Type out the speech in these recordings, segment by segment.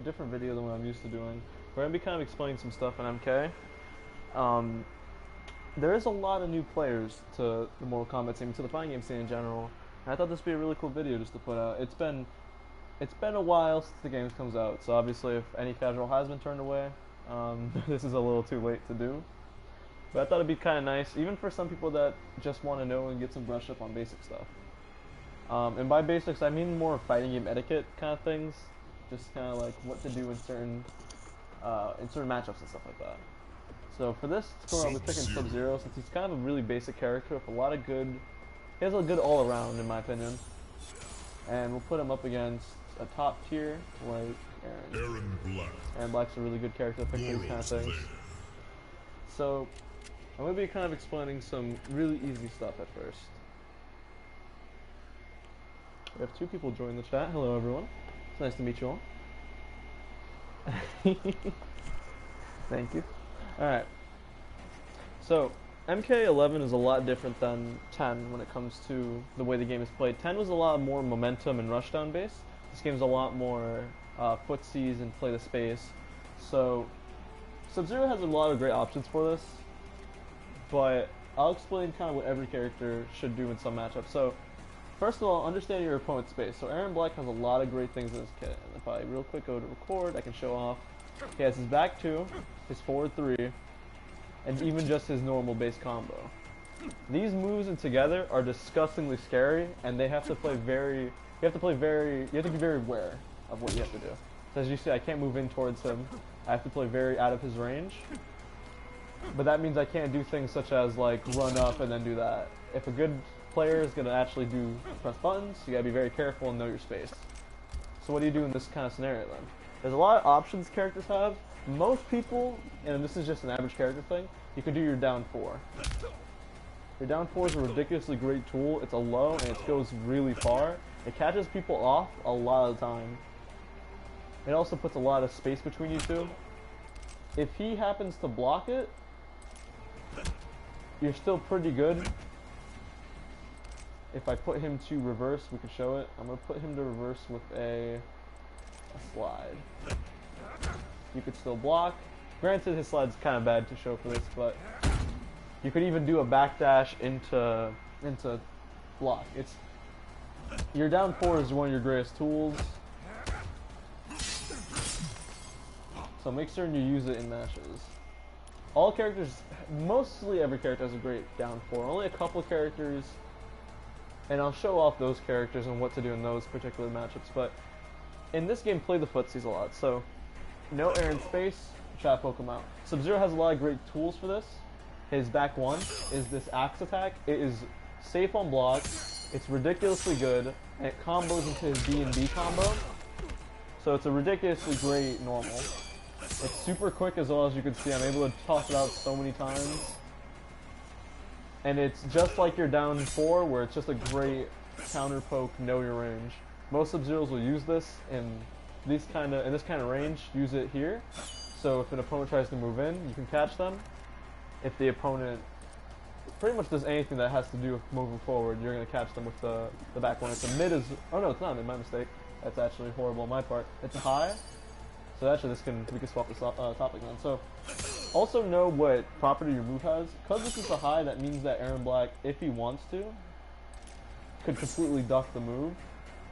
a different video than what I'm used to doing. We're gonna be kind of explaining some stuff in MK. Um, there is a lot of new players to the Mortal Kombat scene, to the fighting game scene in general. And I thought this would be a really cool video just to put out. It's been a while since the game comes out, so obviously if any casual has been turned away, this is a little too late to do. But I thought it'd be kind of nice, even for some people that just want to know and get some brush up on basic stuff. And by basics, I mean more fighting game etiquette kind of things, just kind of like what to do in certain matchups and stuff like that. So for this tutorial, I'll be picking Sub-Zero since he's kind of a really basic character with a lot of good. He has a good all-around, in my opinion. And we'll put him up against a top tier like Aaron. Aaron Black's a really good character to pick these kind of things. So I'm gonna be kind of explaining some really easy stuff at first. We have two people join the chat. Hello, everyone. It's nice to meet you all. Thank you. Alright. So, MK11 is a lot different than 10 when it comes to the way the game is played. 10 was a lot more momentum and rushdown based. This game's a lot more footsies and play the space. So, Sub-Zero has a lot of great options for this, but I'll explain kind of what every character should do in some matchups. So, first of all, understand your opponent's space. So Aaron Black has a lot of great things in his kit. And if I real quick go to record, I can show off. He has his back 2, his forward 3, and even just his normal base combo. These moves in together are disgustingly scary, and they have to play very. You have to be very aware of what you have to do. So as you see, I can't move in towards him. I have to play very out of his range. But that means I can't do things such as like run up and then do that. If a good player is gonna actually press buttons, you gotta be very careful and know your space. So what do you do in this kind of scenario then? There's a lot of options characters have. Most people, and this is just an average character thing, you could do your down 4. Your down 4 is a ridiculously great tool. It's a low and it goes really far. It catches people off a lot of the time. It also puts a lot of space between you two. If he happens to block it, you're still pretty good. If I put him to reverse, we can show it. I'm going to put him to reverse with a slide. You could still block. Granted, his slide's kind of bad to show for this, but you could even do a backdash into block. Your down 4 is one of your greatest tools, so make sure you use it in matches. All characters, mostly every character has a great down 4. Only a couple characters, and I'll show off those characters and what to do in those particular matchups, but in this game, play the footsies a lot. So, no Aaron space, try to poke him out. Sub-Zero has a lot of great tools for this. His back 1 is this axe attack. It is safe on block, it's ridiculously good, and it combos into his B and B combo. So it's a ridiculously great normal. It's super quick as well, as you can see. I'm able to toss it out so many times. And it's just like your down 4, where it's just a great counter poke, know your range. Most Sub-Zeros will use this in this kind of range. Use it here. So if an opponent tries to move in, you can catch them. If the opponent pretty much does anything that has to do with moving forward, you're gonna catch them with the back one. It's a mid oh no, it's not mid. My mistake. That's actually horrible on my part. It's a high. So actually, we can swap this topic then. So also know what property your move has. Because this is a high, that means that Aaron Black, if he wants to, could completely duck the move,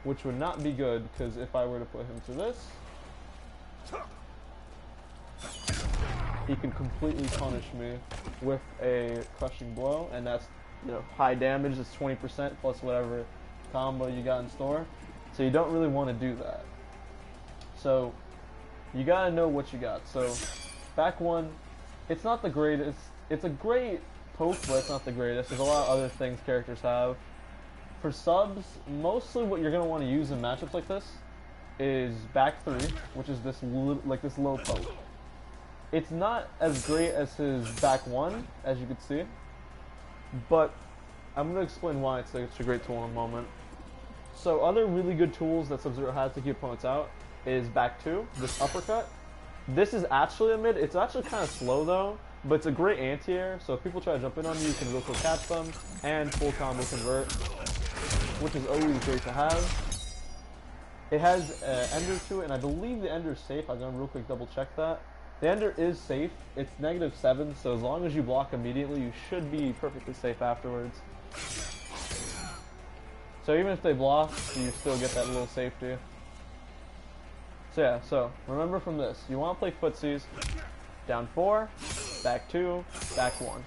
which would not be good, because if I were to put him to this, he can completely punish me with a crushing blow, and that's, high damage. It's 20% plus whatever combo you got in store. So you don't really want to do that. So you gotta know what you got. So back 1, it's not the greatest. It's a great poke, but it's not the greatest. There's a lot of other things characters have. For subs, mostly what you're gonna want to use in matchups like this is back 3, which is this low poke. It's not as great as his back 1, as you can see, but I'm gonna explain why it's such a great tool in a moment. So other really good tools that Sub-Zero has to keep opponents out is back 2, this uppercut. This is actually a mid. It's actually kind of slow though, but it's a great anti-air, so if people try to jump in on you, you can real quick catch them, and full combo convert, which is always great to have. It has Ender to it, and I believe the Ender is safe. I'm gonna real quick double check that. The Ender is safe. It's -7, so as long as you block immediately, you should be perfectly safe afterwards. So even if they block, you still get that little safety. So yeah, so remember from this, you want to play footsies, down 4, back 2, back 1.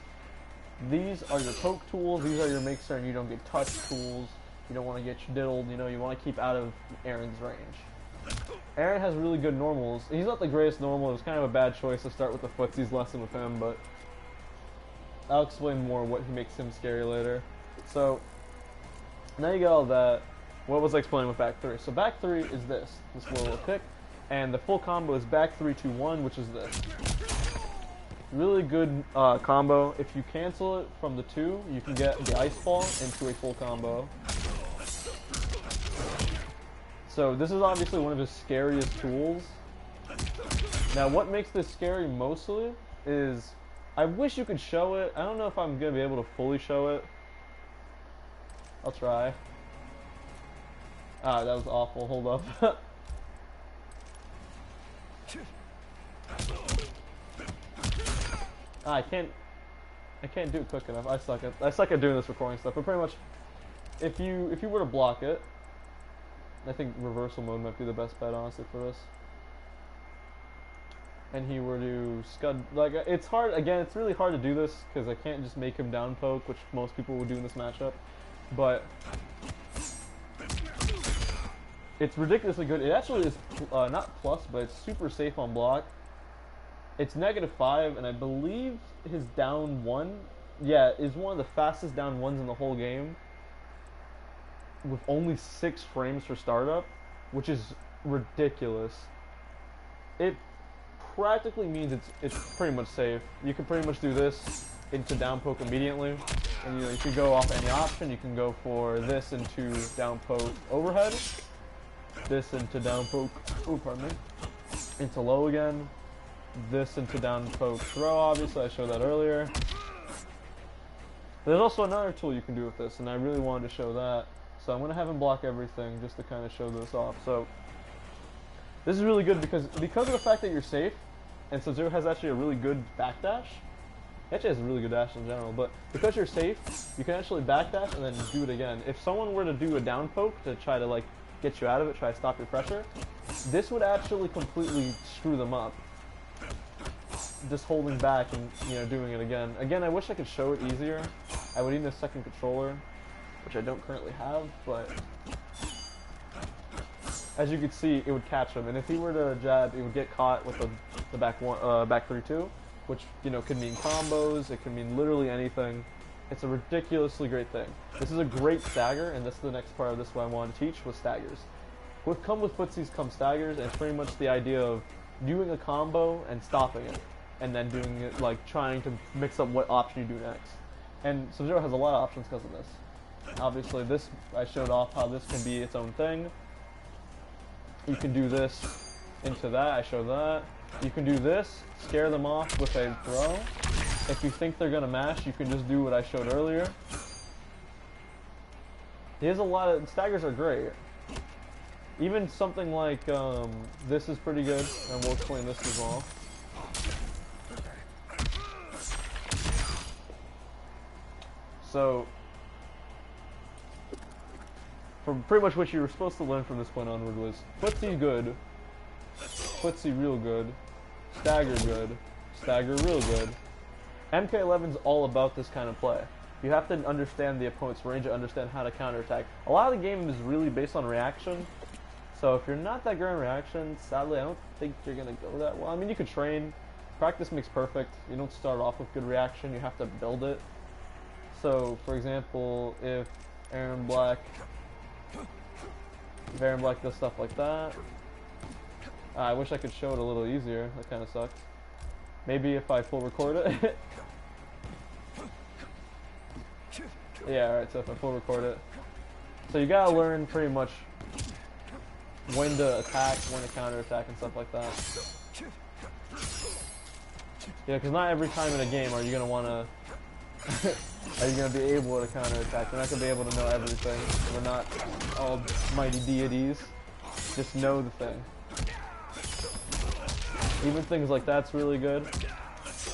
These are your poke tools, these are your make certain you don't get touched tools, you don't want to get diddled, you know, you want to keep out of Aaron's range. Aaron has really good normals. He's not the greatest normal, it was kind of a bad choice to start with the footsies lesson with him, but I'll explain more what makes him scary later. So, now you got all that. What was I explaining with back 3? So back 3 is this little kick, and the full combo is back 3, 2, 1, which is this. Really good combo. If you cancel it from the 2, you can get the ice ball into a full combo. So this is obviously one of his scariest tools. Now what makes this scary mostly is, I wish you could show it. I don't know if I'm going to be able to fully show it. I'll try. Ah, that was awful. Hold up. I can't do it quick enough. I suck at doing this recording stuff. But pretty much, if you were to block it, I think reversal mode might be the best bet, honestly, for this. And he were to scud, like, it's hard. Again, it's really hard to do this because I can't just make him down poke, which most people would do in this matchup. But it's ridiculously good. It actually is not plus, but it's super safe on block. It's -5, and I believe his down 1, yeah, is one of the fastest down 1s in the whole game, with only 6 frames for startup, which is ridiculous. It practically means it's pretty much safe. You can pretty much do this into down poke immediately, and you can go off any option. You can go for this into down poke overhead, this into down poke, oh pardon me, into low again, this into down poke throw, obviously I showed that earlier. There's also another tool you can do with this, and I really wanted to show that, so I'm going to have him block everything just to kind of show this off. So this is really good because of the fact that you're safe, and Sub-Zero has actually a really good backdash. He actually has a really good dash in general, but because you're safe, you can actually backdash and then do it again. If someone were to do a down poke to try to like get you out of it, try to stop your pressure, this would actually completely screw them up. Just holding back and doing it again. Again, I wish I could show it easier. I would need a second controller, which I don't currently have, but as you can see, it would catch him. And if he were to jab, it would get caught with the back 3-2, which could mean combos. It could mean literally anything. It's a ridiculously great thing. This is a great stagger, and this is the next part of this what I wanted to teach was staggers. What come with footsies come staggers, and it's pretty much the idea of doing a combo and stopping it, and then doing it, like trying to mix up what option you do next. And Sub-Zero has a lot of options because of this. Obviously this, I showed off how this can be its own thing. You can do this into that, I showed that. You can do this, scare them off with a throw. If you think they're gonna mash, you can just do what I showed earlier. He has a lot of, staggers are great. Even something like this is pretty good, and we'll explain this as well. So, from pretty much what you were supposed to learn from this point onward was footsie good, footsie real good, stagger good, stagger real good. MK11's all about this kind of play. You have to understand the opponent's range and understand how to counterattack. A lot of the game is really based on reaction, so if you're not that good in reaction, sadly I don't think you're going to go that well. I mean, you could train. Practice makes perfect. You don't start off with good reaction, you have to build it. So, for example, if Aaron Black does stuff like that, I wish I could show it a little easier. That kind of sucks. Maybe if I full record it. Yeah, alright, so if I full record it. So you gotta learn pretty much when to attack, when to counterattack, and stuff like that. Yeah, because not every time in a game are you gonna wanna are you gonna be able to counterattack. You're not gonna be able to know everything. We're not almighty deities. just know the thing. Even things like that's really good.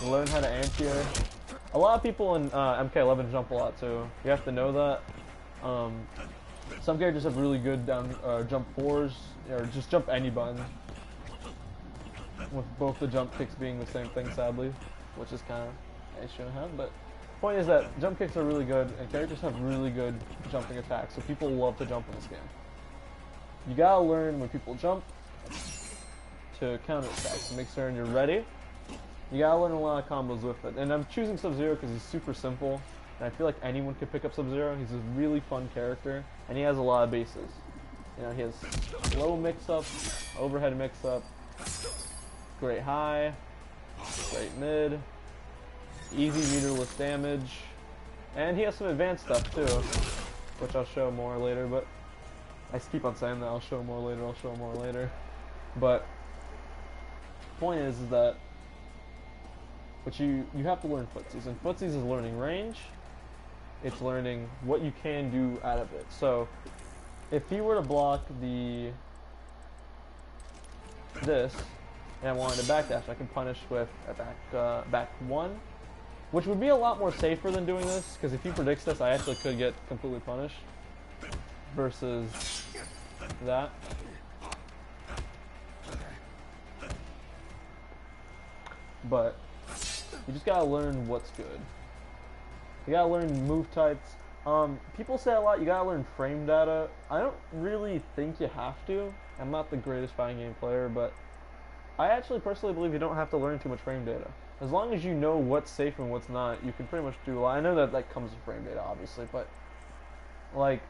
Learn how to anti-air. A lot of people in MK11 jump a lot too. You have to know that. Some characters have really good down jump 4s, or just jump any button. With both the jump kicks being the same thing, sadly, which is kind of I shouldn't have. But the point is that jump kicks are really good, and characters have really good jumping attacks. So people love to jump in this game. You gotta learn when people jump to counter attack to make certain you're ready. You gotta learn a lot of combos with it. And I'm choosing Sub-Zero because he's super simple, and I feel like anyone could pick up Sub-Zero. He's a really fun character, and he has a lot of bases. You know, he has low mix-up, overhead mix-up, great high, great mid, easy meterless damage, and he has some advanced stuff too, which I'll show more later, but I keep on saying that I'll show more later, but the point is that you have to learn footsies, and footsies is learning range, it's learning what you can do out of it. So if he were to block this, and I wanted to backdash, I can punish with a back 1, which would be a lot more safer than doing this, because if he predicts this, I actually could get completely punished, versus that. But you just gotta learn what's good. You gotta learn move types. People say a lot, you gotta learn frame data. I don't really think you have to. I'm not the greatest fighting game player, but I actually personally believe you don't have to learn too much frame data. As long as you know what's safe and what's not, you can pretty much do a lot. I know that comes with frame data, obviously, but like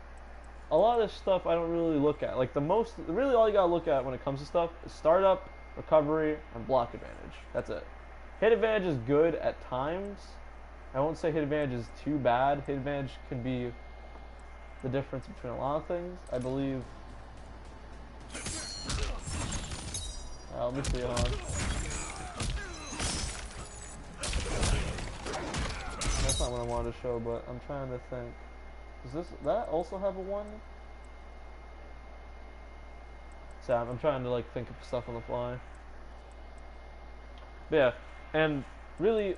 a lot of this stuff I don't really look at. Like really all you gotta look at when it comes to stuff is startup, recovery, and block advantage. That's it. Hit advantage is good at times. I won't say hit advantage is too bad. Hit advantage can be the difference between a lot of things, I believe. Let me see it on. That's not what I wanted to show, but I'm trying to think. Does that also have a 1? So I'm trying to like think of stuff on the fly. But yeah, and really,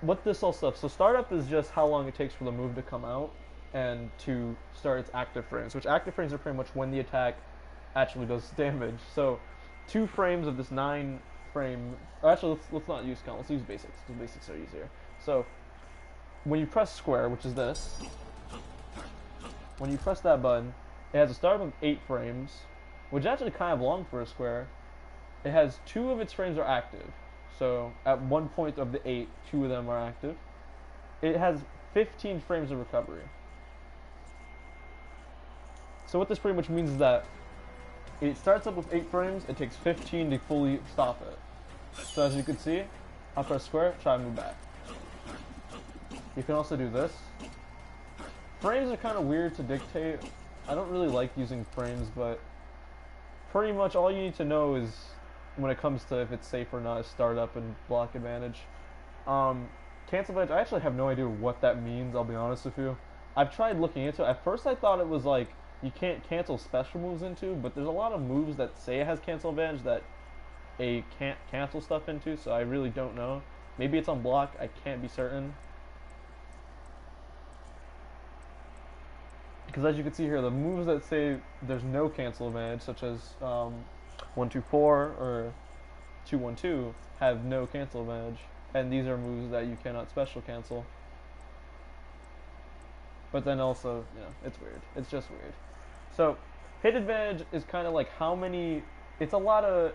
what this all stuff. So startup is just how long it takes for the move to come out and to start its active frames, which active frames are pretty much when the attack actually does damage. So 2 frames of this 9 frame. Or actually, let's not use count. Let's use basics. The basics are easier. So when you press square, which is this, when you press that button, it has a startup of 8 frames, which is actually kind of long for a square. It has 2 of its frames are active. So at one point of the 8, 2 of them are active. It has 15 frames of recovery. So what this pretty much means is that it starts up with 8 frames, it takes 15 to fully stop it. So as you can see, I'll press square, try to move back. You can also do this. Frames are kind of weird to dictate. I don't really like using frames, but pretty much all you need to know is when it comes to if it's safe or not is startup and block advantage. Cancel advantage, I actually have no idea what that means, I'll be honest with you. I've tried looking into it. At first I thought it was like you can't cancel special moves into, but there's a lot of moves that say it has cancel advantage that a can't cancel stuff into, so I really don't know. Maybe it's on block, I can't be certain. Because as you can see here, the moves that say there's no cancel advantage, such as 124 or 212, have no cancel advantage, and these are moves that you cannot special cancel. But then also, you know, it's weird. It's just weird. So, hit advantage is kind of like how many. It's a lot of.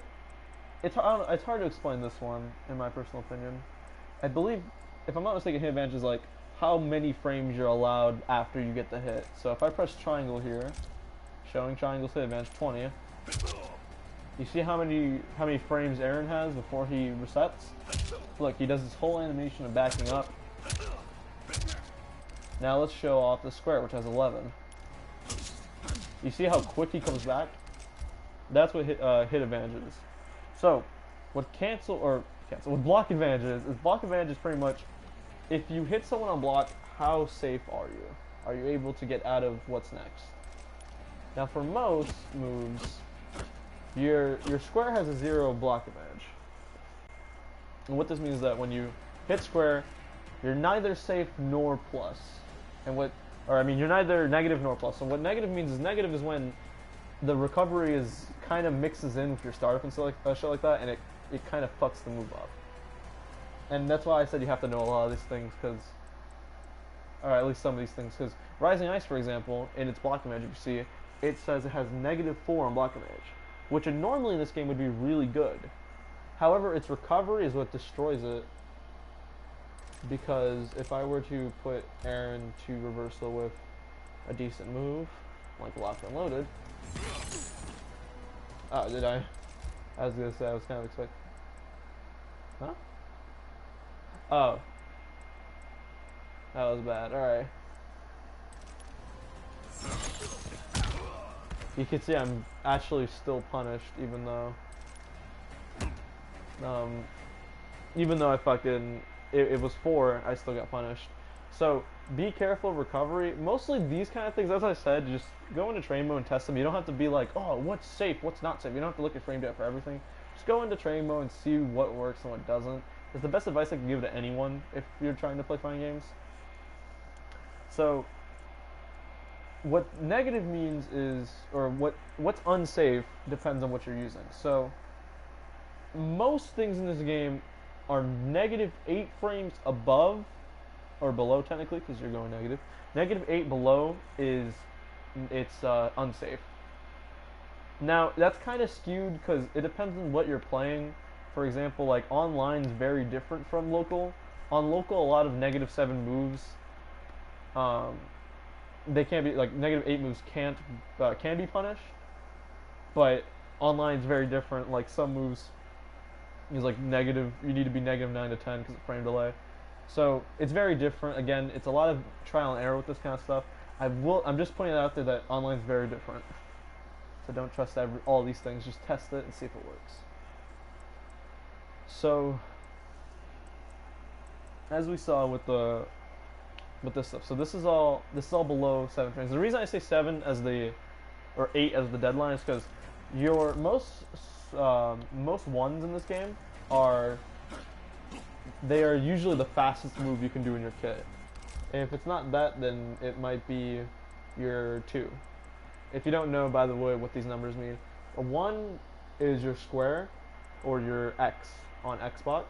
It's hard to explain this one, in my personal opinion. I believe, if I'm not mistaken, hit advantage is like how many frames you're allowed after you get the hit. So if I press triangle here, showing triangle's hit advantage 20. You see how many frames Aaron has before he resets? Look, he does this whole animation of backing up. Now let's show off the square, which has 11. You see how quick he comes back? That's what hit advantage is. So, what block advantage is block advantage is pretty much if you hit someone on block, how safe are you? Are you able to get out of what's next? Now for most moves, Your square has a 0 block damage. And what this means is that when you hit square, you're neither safe nor plus. And you're neither negative nor plus. So what negative means is negative is when the recovery is kind of mixes in with your startup and shit like that, and it kind of fucks the move up. And that's why I said you have to know a lot of these things, or at least some of these things, because Rising Ice, for example, in its block damage, if you see, it says it has -4 on block damage, which normally in this game would be really good. However, its recovery is what destroys it, because if I were to put Aaron to reversal with a decent move, like locked and loaded. Oh, did I? I was gonna say, I was kind of expecting. Huh? Oh. That was bad. Alright. You can see I'm actually still punished, even though I fucking it was 4, I still got punished. So be careful of recovery. Mostly these kind of things, as I said, just go into train mode and test them. You don't have to be like, oh, what's safe, what's not safe. You don't have to look at frame data for everything. Just go into train mode and see what works and what doesn't. It's the best advice I can give to anyone if you're trying to play fighting games. So what negative means is, or what's unsafe depends on what you're using. So most things in this game are -8 frames above, or below technically, because you're going negative. -8 below is unsafe. Now that's kind of skewed because it depends on what you're playing. For example, like online is very different from local. On local, a lot of -7 moves, they can't be like -8 moves can be punished, but online is very different. Like some moves is like negative. You need to be -9 to 10 because of frame delay. So it's very different. Again, it's a lot of trial and error with this kind of stuff. I'm just pointing out there that online is very different. So don't trust all these things. Just test it and see if it works. So as we saw with this stuff, so this is all below 7 frames. The reason I say 7 as or 8 as the deadline is because your most ones in this game they are usually the fastest move you can do in your kit. And if it's not that, then it might be your 2. If you don't know, by the way, what these numbers mean, a 1 is your square, or your X on Xbox.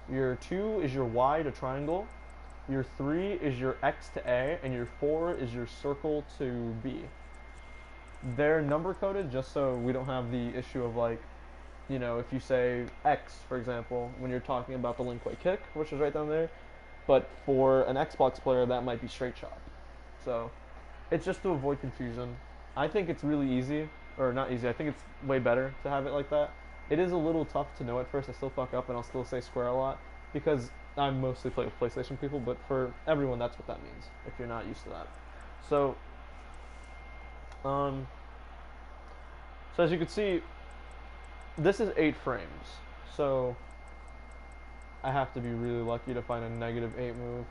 Your 2 is your Y to triangle. Your 3 is your X to A, and your 4 is your circle to B. They're number coded just so we don't have the issue of like, if you say X, for example, when you're talking about the link way kick, which is right down there, but for an Xbox player, that might be straight chop. So it's just to avoid confusion. I think it's really easy, or not easy, I think it's way better to have it like that. It is a little tough to know at first. I still fuck up and I'll still say square a lot because I mostly play with PlayStation people, but for everyone, that's what that means if you're not used to that. So, so as you can see, this is 8 frames. So I have to be really lucky to find a -8 move.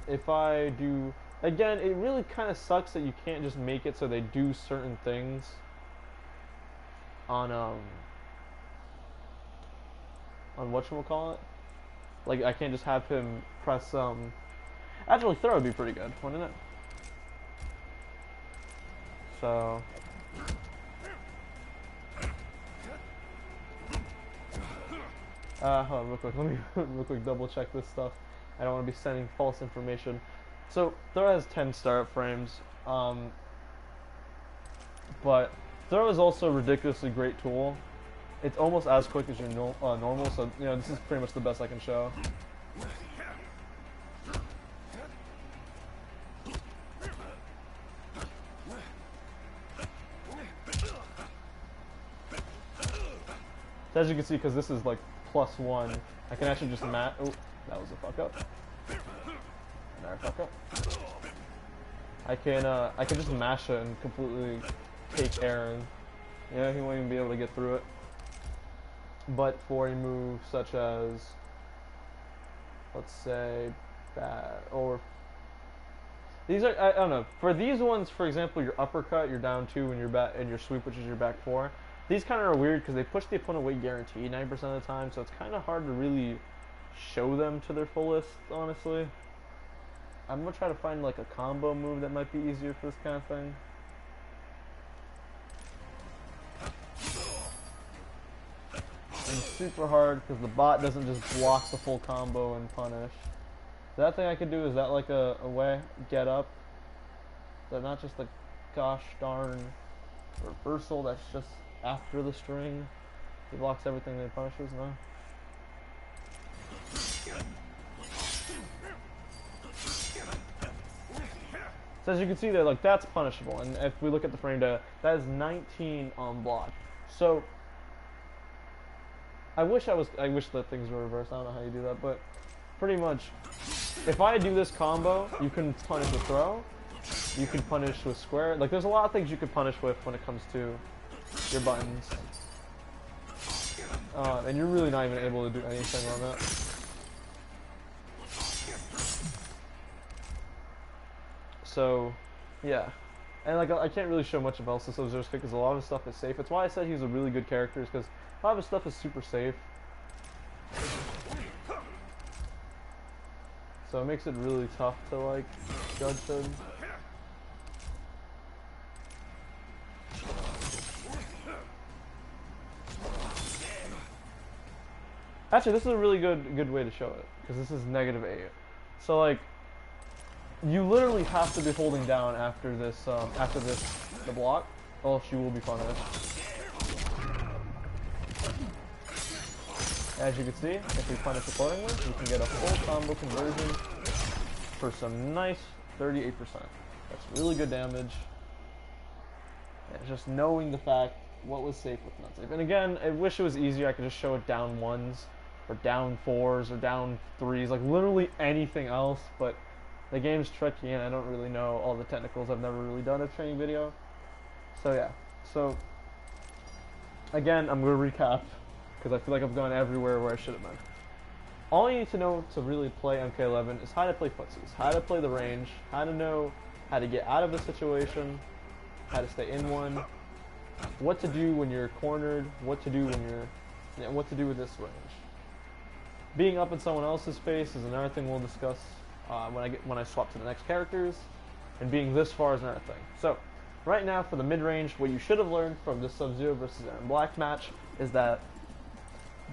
If I do, again, it really kind of sucks that you can't just make it so they do certain things on whatchamacallit. Like I can't just have him press actually throw would be pretty good, wouldn't it? So hold on real quick, let me real quick double check this stuff. I don't want to be sending false information. So throw has 10 startup frames, but throw is also a ridiculously great tool. It's almost as quick as your normal, so this is pretty much the best I can show. So as you can see, because this is like +1, I can actually just oh, that was a fuck up. Another fuck up. I can just mash it and completely take Aaron. Yeah, he won't even be able to get through it. But for a move such as, let's say, These are, I don't know. For these ones, for example, your uppercut, you're down 2, and your back, and your sweep, which is your back 4. These kind of are weird because they push the opponent away guaranteed 90% of the time, so it's kind of hard to really show them to their fullest, honestly. I'm gonna try to find like a combo move that might be easier for this kind of thing. And super hard because the bot doesn't just block the full combo and punish. That thing I could do, is that like a way get up? Is that not just a gosh darn reversal that's just after the string? He blocks everything that he punishes, no? So as you can see there, like that's punishable, and if we look at the frame data, that is 19 on block. So I wish that things were reversed. I don't know how you do that, but pretty much, if I do this combo, you can punish with throw, you can punish with square. Like there's a lot of things you can punish with when it comes to your buttons, and you're really not even able to do anything on that. So, yeah. And like I can't really show much of else to Sub-Zero's kick because a lot of his stuff is safe. That's why I said he's a really good character, because a lot of his stuff is super safe. So it makes it really tough to like judge him. Actually, this is a really good way to show it, because this is -8. So like, you literally have to be holding down after the block, or else you will be punished. As you can see, if we punish accordingly, we can get a full combo conversion for some nice 38%. That's really good damage. And just knowing the fact what was safe, what's not safe. And again, I wish it was easier. I could just show it down 1s, or down 4s, or down 3s, like literally anything else, but the game's tricky and I don't really know all the technicals. I've never really done a training video. So yeah. So again, I'm going to recap because I feel like I've gone everywhere where I should have been. All you need to know to really play MK11 is how to play footsies, how to play the range, how to know how to get out of a situation, how to stay in one, what to do when you're cornered, what to do when you're, what to do with this range. Being up in someone else's face is another thing we'll discuss when I swap to the next characters, and being this far is another thing. So, right now for the mid-range, what you should have learned from this Sub-Zero versus Aaron Black match is that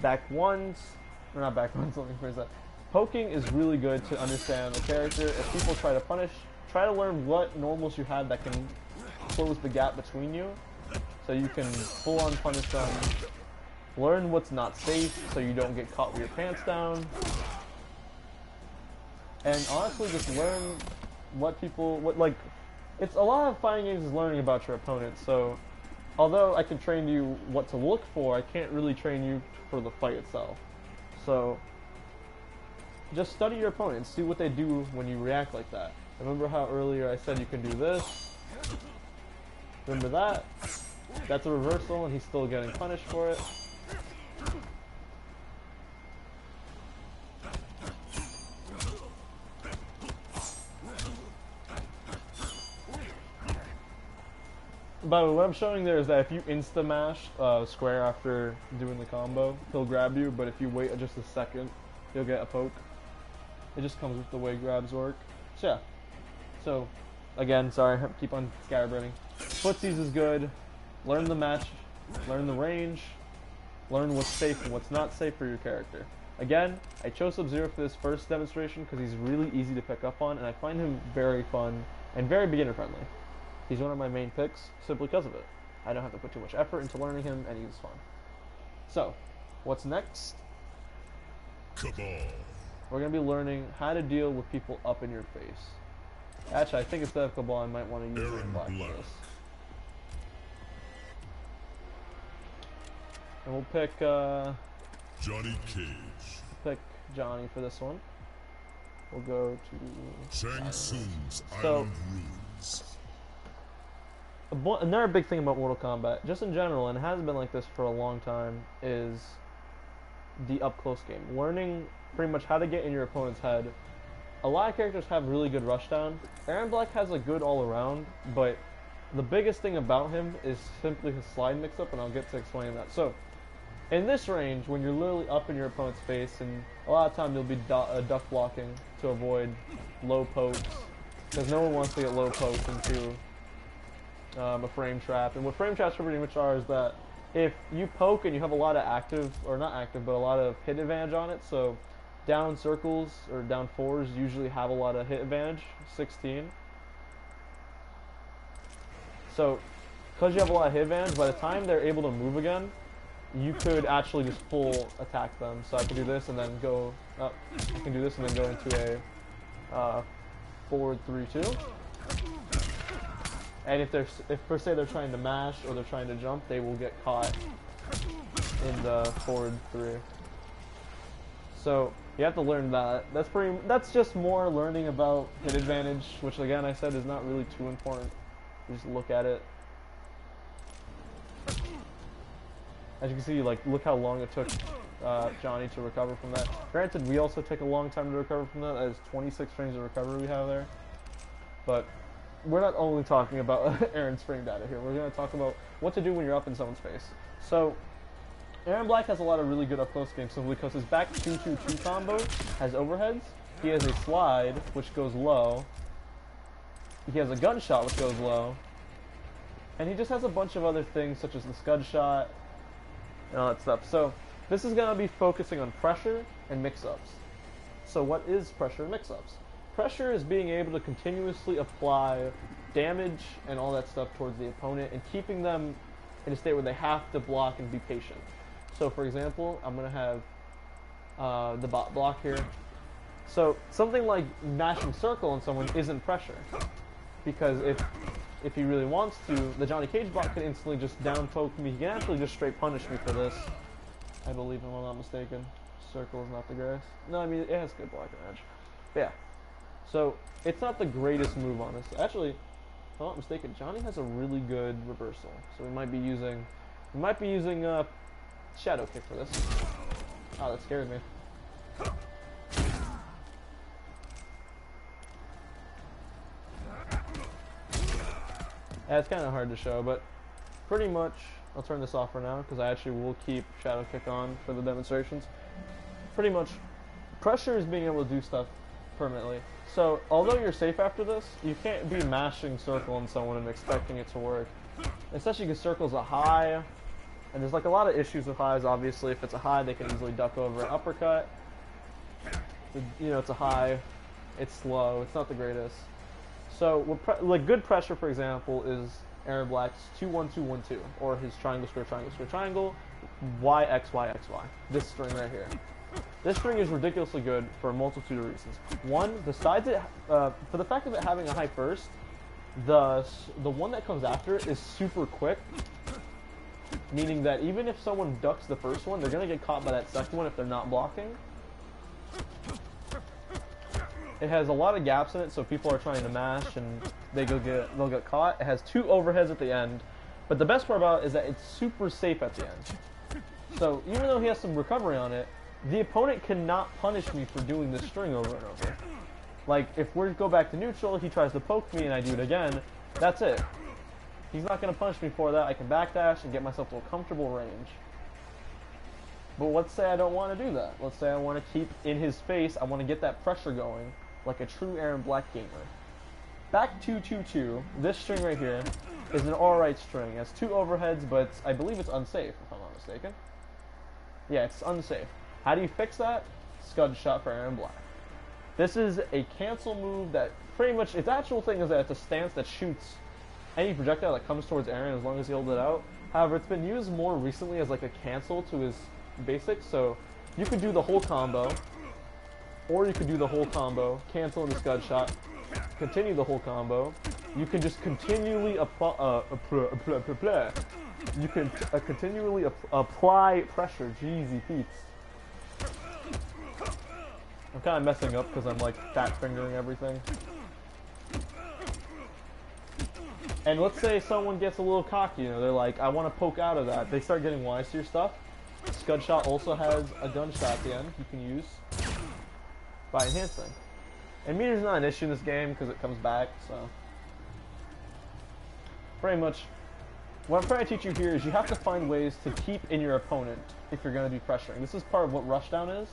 back ones, or not back ones, let me phrase that. Poking is really good to understand the character. If people try to punish, try to learn what normals you have that can close the gap between you, so you can full-on punish them. Learn what's not safe, so you don't get caught with your pants down. And honestly, just learn it's a lot of fighting games is learning about your opponent. So, although I can train you what to look for, I can't really train you for the fight itself. So, just study your opponent, see what they do when you react like that. Remember how earlier I said you can do this? Remember that? That's a reversal and he's still getting punished for it. By the way, what I'm showing there is that if you insta-mash square after doing the combo, he'll grab you, but if you wait just a second, you'll get a poke. It just comes with the way grabs work. So yeah. So, again, sorry, I keep on scatterbraining. Footsies is good. Learn the match, learn the range, learn what's safe and what's not safe for your character. Again, I chose Sub-Zero for this first demonstration because he's really easy to pick up on, and I find him very fun and very beginner-friendly. He's one of my main picks simply because of it. I don't have to put too much effort into learning him, and he's fun. So, what's next? Cabal. We're going to be learning how to deal with people up in your face. Actually, I think instead of Cabal, I might want to use Aaron Black for this. And we'll pick Johnny Cage. Pick Johnny for this one. We'll go to Shang Tsung's Island Ruins. Another big thing about Mortal Kombat, just in general, and it has been like this for a long time, is the up-close game. Learning pretty much how to get in your opponent's head a lot of characters have really good rushdown. Aaron Black has a good all around, but the biggest thing about him is simply his slide mix-up, and I'll get to explain that. So, in this range, when you're literally up in your opponent's face, and a lot of time you'll be duck blocking to avoid low pokes, because no one wants to get low poked into a frame trap. And what frame traps pretty much are is that if you poke and you have a lot of active, or not active, but a lot of hit advantage on it, so down circles or down fours usually have a lot of hit advantage, 16. So, because you have a lot of hit advantage, by the time they're able to move again, you could actually just full attack them. So I can do this and then go up. I can do this and then go into a forward 3-2. And if per se they're trying to mash or they're trying to jump, they will get caught in the forward 3. So you have to learn that. That's just more learning about hit advantage, which again I said is not really too important. You just look at it. As you can see, like, look how long it took Johnny to recover from that. Granted, we also take a long time to recover from that. That is 26 frames of recovery we have there. But we're not only talking about Aaron's frame data here. We're going to talk about what to do when you're up in someone's face. So, Aaron Black has a lot of really good up-close games simply because his back 2-2-2 combo has overheads. He has a slide, which goes low. He has a gunshot, which goes low. And he just has a bunch of other things, such as the scud shot, and all that stuff. So this is going to be focusing on pressure and mix-ups. So what is pressure and mix-ups? Pressure is being able to continuously apply damage and all that stuff towards the opponent and keeping them in a state where they have to block and be patient. So for example, I'm going to have the bot block here. So something like mashing circle on someone isn't pressure, because if he really wants to, the Johnny Cage bot can instantly just down poke me. He can actually just straight punish me for this. I believe him, if I'm not mistaken. Circle is not the greatest. No, I mean, it has good blocking edge. But yeah. So, it's not the greatest move on this. Actually, if I'm not mistaken, Johnny has a really good reversal. So we might be using Shadow Kick for this. Oh, that scared me. Yeah, it's kind of hard to show, but pretty much, I'll turn this off for now, because I actually will keep Shadow Kick on for the demonstrations. Pretty much, pressure is being able to do stuff permanently. So, although you're safe after this, you can't be mashing circle on someone and expecting it to work. Especially because circle's a high, and there's like a lot of issues with highs, obviously. If it's a high, they can easily duck over an uppercut. You know, it's a high, it's slow, it's not the greatest. So, like good pressure, for example, is Aaron Black's 2-1-2-1-2, or his triangle square triangle square triangle, YXYXY. This string right here. This string is ridiculously good for a multitude of reasons. One, besides it, for the fact of it having a high burst, the one that comes after it is super quick, meaning that even if someone ducks the first one, they're gonna get caught by that second one if they're not blocking. It has a lot of gaps in it, so people are trying to mash and they'll get caught. It has 2 overheads at the end, but the best part about it is that it's super safe at the end. So even though he has some recovery on it, the opponent cannot punish me for doing this string over and over. Like, if we go back to neutral, he tries to poke me and I do it again, that's it. He's not going to punish me for that. I can backdash and get myself to a comfortable range. But let's say I don't want to do that. Let's say I want to keep in his face, I want to get that pressure going, like a true Aaron Black gamer. Back 2-2-2, this string right here is an alright string. It has 2 overheads, but I believe it's unsafe, if I'm not mistaken. Yeah, it's unsafe. How do you fix that? Scud shot for Aaron Black. This is a cancel move that pretty much, its actual thing is that it's a stance that shoots any projectile that comes towards Aaron as long as he holds it out. However, it's been used more recently as like a cancel to his basics, so you could do the whole combo, or you could do the whole combo, cancel in the scud shot, continue the whole combo. You can just continually apply pressure. Jeezy Pete's. I'm kind of messing up because I'm like fat fingering everything. And let's say someone gets a little cocky, you know, they're like, I want to poke out of that. They start getting wise to your stuff. Scud shot also has a gunshot at the end you can use by enhancing. And meter's not an issue in this game because it comes back, so. Pretty much, what I'm trying to teach you here is you have to find ways to keep in your opponent if you're going to be pressuring. This is part of what rushdown is,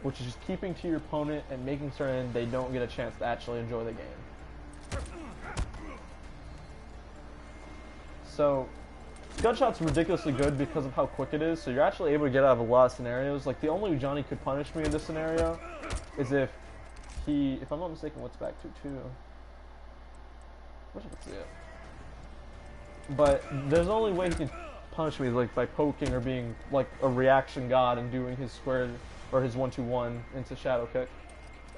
which is just keeping to your opponent and making certain they don't get a chance to actually enjoy the game. So, Scud Shot's ridiculously good because of how quick it is, so you're actually able to get out of a lot of scenarios. Like, the only way Johnny could punish me in this scenario is if I'm not mistaken, what's back 2-2? Wish I could see it. But there's the only way he can punish me is like by poking or being like a reaction god and doing his square or his 1-2-1 into shadow kick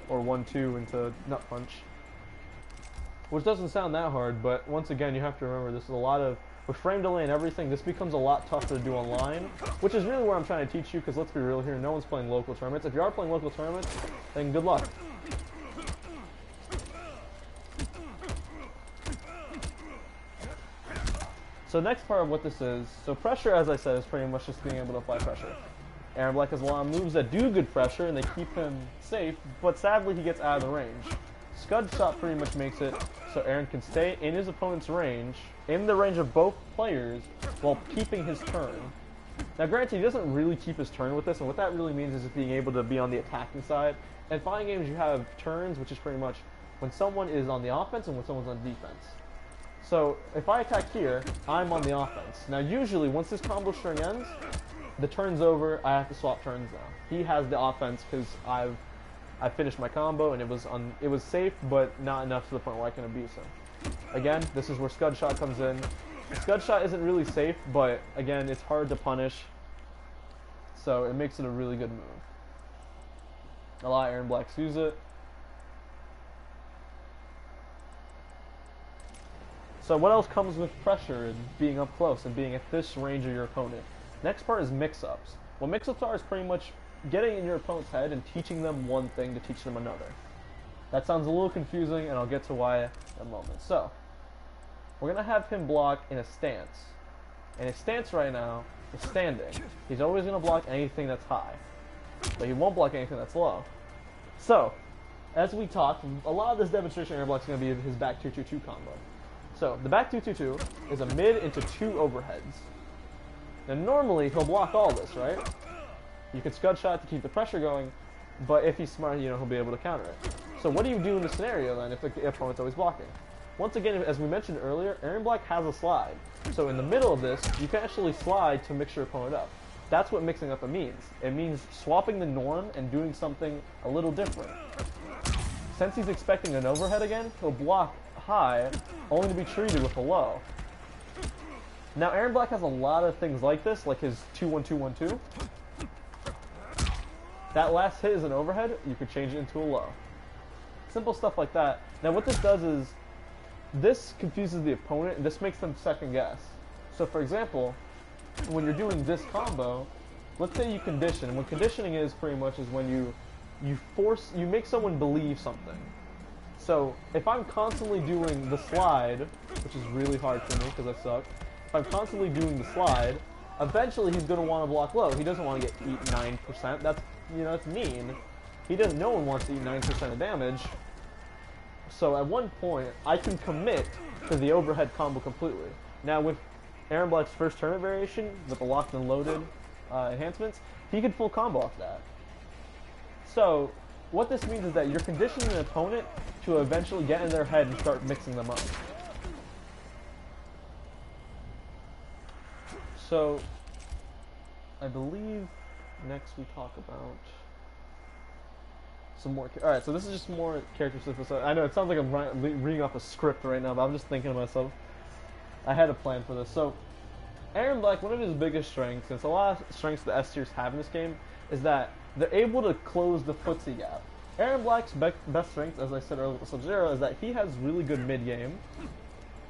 or 1-2 into nut punch. Which doesn't sound that hard, but once again you have to remember this is a lot of with frame delay and everything, this becomes a lot tougher to do online, which is really where I'm trying to teach you, because let's be real here, no one's playing local tournaments. If you are playing local tournaments, then good luck. So next part of what this is, so pressure, as I said, is pretty much just being able to apply pressure. Aaron Black has a lot of moves that do good pressure and they keep him safe, but sadly he gets out of the range. Scud Shot pretty much makes it so Aaron can stay in his opponent's range, in the range of both players, while keeping his turn. Now granted, he doesn't really keep his turn with this, and what that really means is just being able to be on the attacking side. And fighting games you have turns, which is pretty much when someone is on the offense and when someone's on defense. So, if I attack here, I'm on the offense. Now usually, once this combo string ends, the turn's over, I have to swap turns now. He has the offense because I finished my combo and it was safe, but not enough to the point where I can abuse him. Again, this is where Scud Shot comes in. Scud Shot isn't really safe, but again, it's hard to punish, so it makes it a really good move. A lot of Aaron Blacks use it. So what else comes with pressure and being up close and being at this range of your opponent? Next part is mix-ups. What mix-ups are is pretty much getting in your opponent's head and teaching them one thing to teach them another. That sounds a little confusing, and I'll get to why in a moment. So, we're going to have him block in a stance. And his stance right now is standing. He's always going to block anything that's high, but he won't block anything that's low. So, as we talked, a lot of this demonstration air block is going to be his back 2-2-2 combo. So, the back 2-2-2 is a mid into 2 overheads. Now, normally, he'll block all this, right? You can Scud Shot to keep the pressure going, but if he's smart, he'll be able to counter it. So what do you do in this scenario, then, if the opponent's always blocking? Once again, as we mentioned earlier, Aaron Black has a slide. So in the middle of this, you can actually slide to mix your opponent up. That's what mixing up means. It means swapping the norm and doing something a little different. Since he's expecting an overhead again, he'll block high, only to be treated with a low. Now, Aaron Black has a lot of things like this, like his 2-1-2-1-2. That last hit is an overhead, you could change it into a low. Simple stuff like that. Now what this does is, this confuses the opponent, and this makes them second guess. So for example, when you're doing this combo, let's say you condition, and what conditioning is pretty much is when you make someone believe something. So if I'm constantly doing the slide, which is really hard for me because I suck, if I'm constantly doing the slide, eventually he's going to want to block low. He doesn't want to get eat 9%. That's mean. No one wants to eat 9% of damage. So at one point, I can commit to the overhead combo completely. Now with Aaron Black's first tournament variation, with the locked and loaded enhancements, he could full combo off that. So what this means is that you're conditioning an opponent to eventually get in their head and start mixing them up. So, I believe next we talk about some more. Alright, so this is just more character specific. I know it sounds like I'm reading off a script right now, but I'm just thinking to myself, I had a plan for this. So, Aaron Black, one of his biggest strengths, and it's a lot of strengths the S tiers have in this game, is that they're able to close the footsie gap. Aaron Black's best strength, as I said earlier with Sub-Zero, is that he has really good mid-game.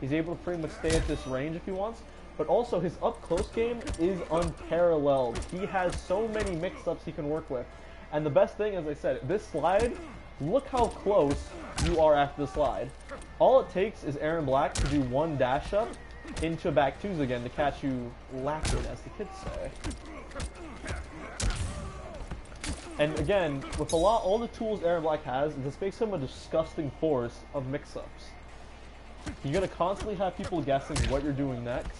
He's able to pretty much stay at this range if he wants. But also, his up-close game is unparalleled. He has so many mix-ups he can work with. And the best thing, as I said, this slide, look how close you are after the slide. All it takes is Aaron Black to do one dash-up into back twos again to catch you lacquered, as the kids say. And again, with all the tools Aaron Black has, this makes him a disgusting force of mix-ups. You're gonna constantly have people guessing what you're doing next,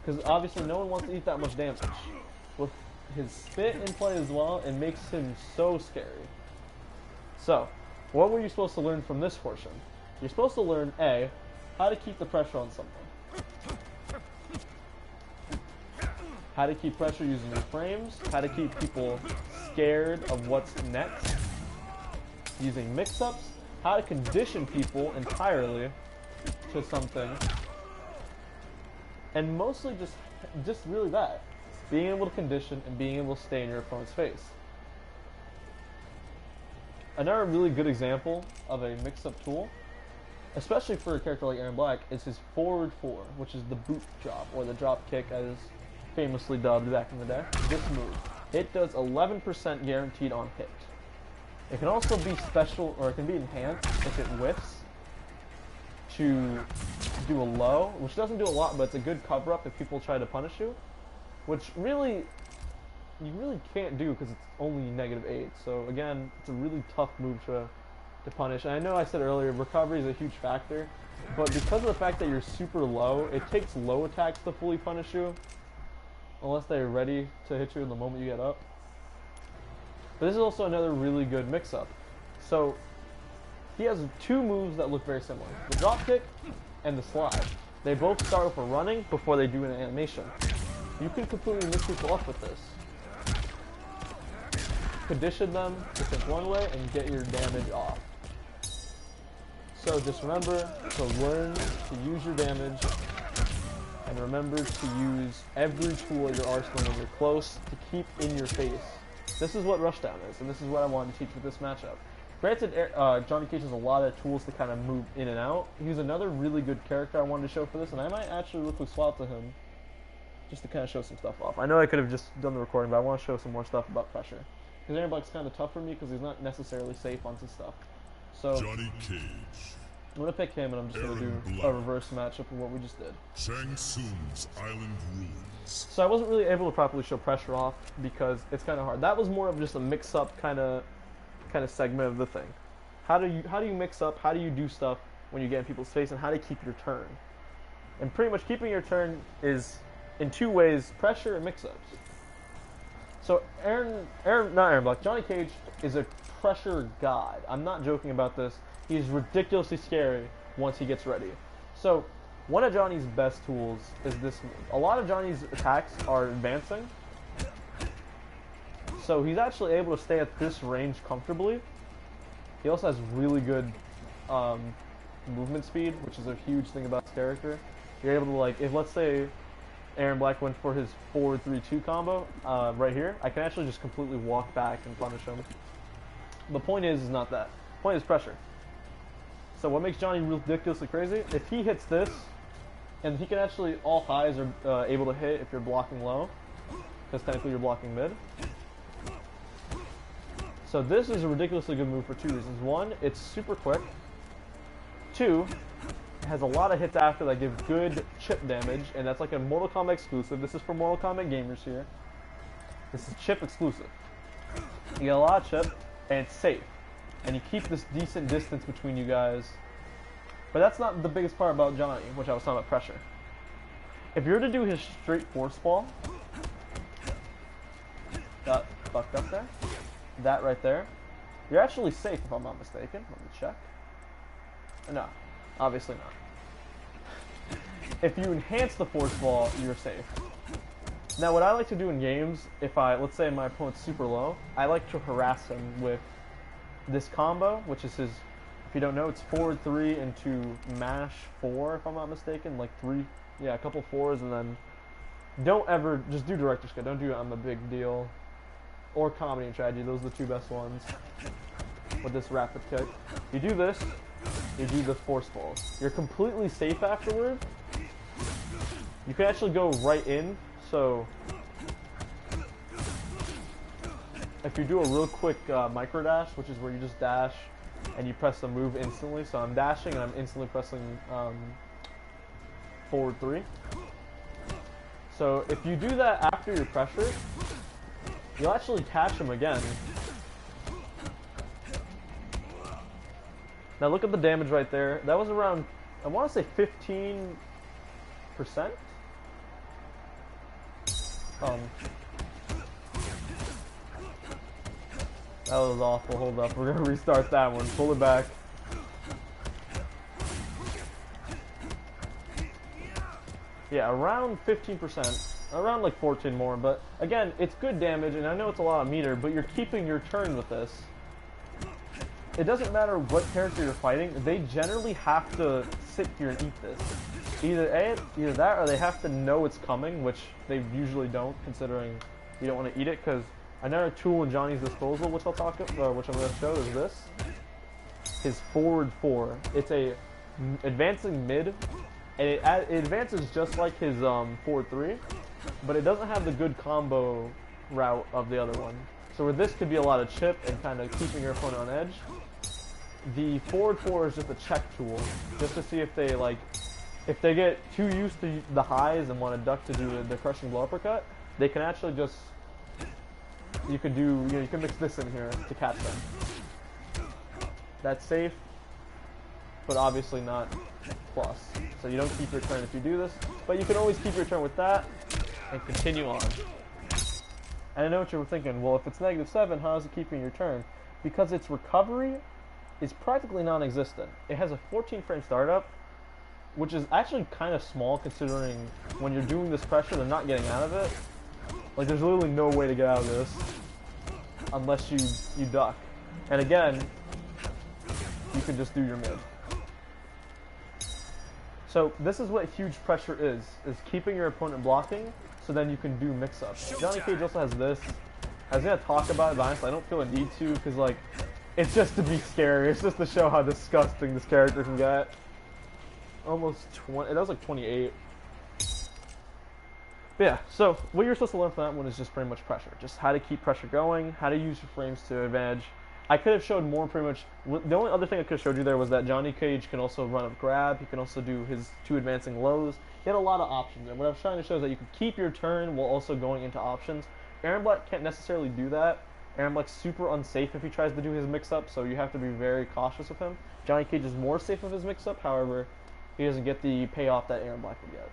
because obviously no one wants to eat that much damage. With his spit in play as well, it makes him so scary. So, what were you supposed to learn from this portion? You're supposed to learn A, how to keep the pressure on something. How to keep pressure using your frames, how to keep people scared of what's next, using mix-ups, how to condition people entirely to something, and mostly just really that. Being able to condition and being able to stay in your opponent's face. Another really good example of a mix-up tool, especially for a character like Aaron Black, is his forward 4, which is the boot drop, or the drop kick as famously dubbed back in the day. This move. It does 11% guaranteed on hit. It can also be special, or it can be enhanced if it whiffs to do a low, which doesn't do a lot, but it's a good cover-up if people try to punish you, which really, you really can't do because it's only -8. So again, it's a really tough move to punish. And I know I said earlier, recovery is a huge factor, but because of the fact that you're super low, it takes low attacks to fully punish you, unless they're ready to hit you in the moment you get up. But this is also another really good mix-up. So, he has 2 moves that look very similar. The drop kick and the slide. They both start with a running before they do an animation. You can completely mix people up with this. Condition them to think one way and get your damage off. So just remember to learn to use your damage, and remember to use every tool at your arsenal when you're close to keep in your face. This is what Rushdown is, and this is what I wanted to teach with this matchup. Granted, Johnny Cage has a lot of tools to kind of move in and out. He's another really good character I wanted to show for this, and I might actually look to swap to him just to kind of show some stuff off. I know I could have just done the recording, but I want to show some more stuff about pressure. Because Aaron Black's kind of tough for me because he's not necessarily safe on some stuff. So Johnny Cage. I'm going to pick him, and I'm just going to do a reverse matchup of what we just did. Shang Tsung's Island Ruins. So I wasn't really able to properly show pressure off because it's kind of hard. That was more of just a mix-up kind of segment of the thing. How do you mix up? How do you do stuff when you get in people's face, and how to keep your turn? And pretty much keeping your turn is in 2 ways: pressure and mix-ups. So not Aaron Black, Johnny Cage is a pressure god. I'm not joking about this. He's ridiculously scary once he gets ready. So one of Johnny's best tools is this move. A lot of Johnny's attacks are advancing, so he's actually able to stay at this range comfortably. He also has really good movement speed, which is a huge thing about his character. You're able to, like, if let's say Aaron Black went for his forward 3-2 combo right here, I can actually just completely walk back and punish him. The point is not that. The point is pressure. So what makes Johnny ridiculously crazy, if he hits this, and he can actually, all highs are able to hit if you're blocking low, because technically you're blocking mid. So this is a ridiculously good move for 2 reasons. 1, it's super quick. 2, it has a lot of hits after that give good chip damage, and that's like a Mortal Kombat exclusive. This is for Mortal Kombat gamers here. This is chip exclusive. You get a lot of chip, and it's safe. And you keep this decent distance between you guys. But that's not the biggest part about Johnny, which I was talking about pressure. If you were to do his straight force ball, got fucked up there, that right there, you're actually safe if I'm not mistaken. Let me check. No, obviously not. If you enhance the force ball, you're safe. Now what I like to do in games, if let's say my opponent's super low, I like to harass him with this combo, which is his, if you don't know, it's forward 3 into mash 4, if I'm not mistaken, like 3, yeah, a couple 4s, and then don't ever, just do Director's Cut, don't do I'm a Big Deal, or Comedy and Tragedy, those are the 2 best ones, with this rapid kick. You do this, you do the force balls. You're completely safe afterward. You can actually go right in, so if you do a real quick micro dash, which is where you just dash and you press the move instantly, so I'm dashing and I'm instantly pressing forward 3. So if you do that after your pressure, you'll actually catch him again. Now look at the damage right there. That was around, I want to say 15%? That was awful. Hold up. We're going to restart that one. Pull it back. Yeah, around 15%. Around like 14 more. But again, it's good damage, and I know it's a lot of meter, but you're keeping your turn with this. It doesn't matter what character you're fighting, they generally have to sit here and eat this. Either that, or they have to know it's coming, which they usually don't, considering you don't want to eat it. Because another tool in Johnny's disposal, which which I'm going to show, is this: his forward 4. It's a advancing mid, and it advances just like his forward 3, but it doesn't have the good combo route of the other one. So where this could be a lot of chip and kind of keeping your opponent on edge, the forward 4 is just a check tool, just to see if they if they get too used to the highs and want to duck to do the crushing blow uppercut, they can actually just, you can mix this in here to catch them. That's safe, but obviously not plus. So you don't keep your turn if you do this, but you can always keep your turn with that and continue on. And I know what you're thinking, well, if it's -7, how is it keeping your turn? Because its recovery is practically non-existent. It has a 14-frame startup, which is actually kind of small considering when you're doing this pressure, they're not getting out of it. Like, there's literally no way to get out of this unless you duck. And again, you can just do your mid. So this is what huge pressure is keeping your opponent blocking, so then you can do mix-ups. Johnny Cage also has this. I was going to talk about it, but honestly I don't feel a need to, because like, it's just to be scary. It's just to show how disgusting this character can get. Almost 20, that was like 28. But yeah, so what you're supposed to learn from that one is just pretty much pressure. Just how to keep pressure going, how to use your frames to advantage. I could have showed more pretty much. The only other thing I could have showed you there was that Johnny Cage can also run up grab. He can also do his 2 advancing lows. He had a lot of options. And what I was trying to show is that you can keep your turn while also going into options. Aaron Black can't necessarily do that. Aaron Black's super unsafe if he tries to do his mix-up, so you have to be very cautious with him. Johnny Cage is more safe with his mix-up, however, he doesn't get the payoff that Aaron Black would get.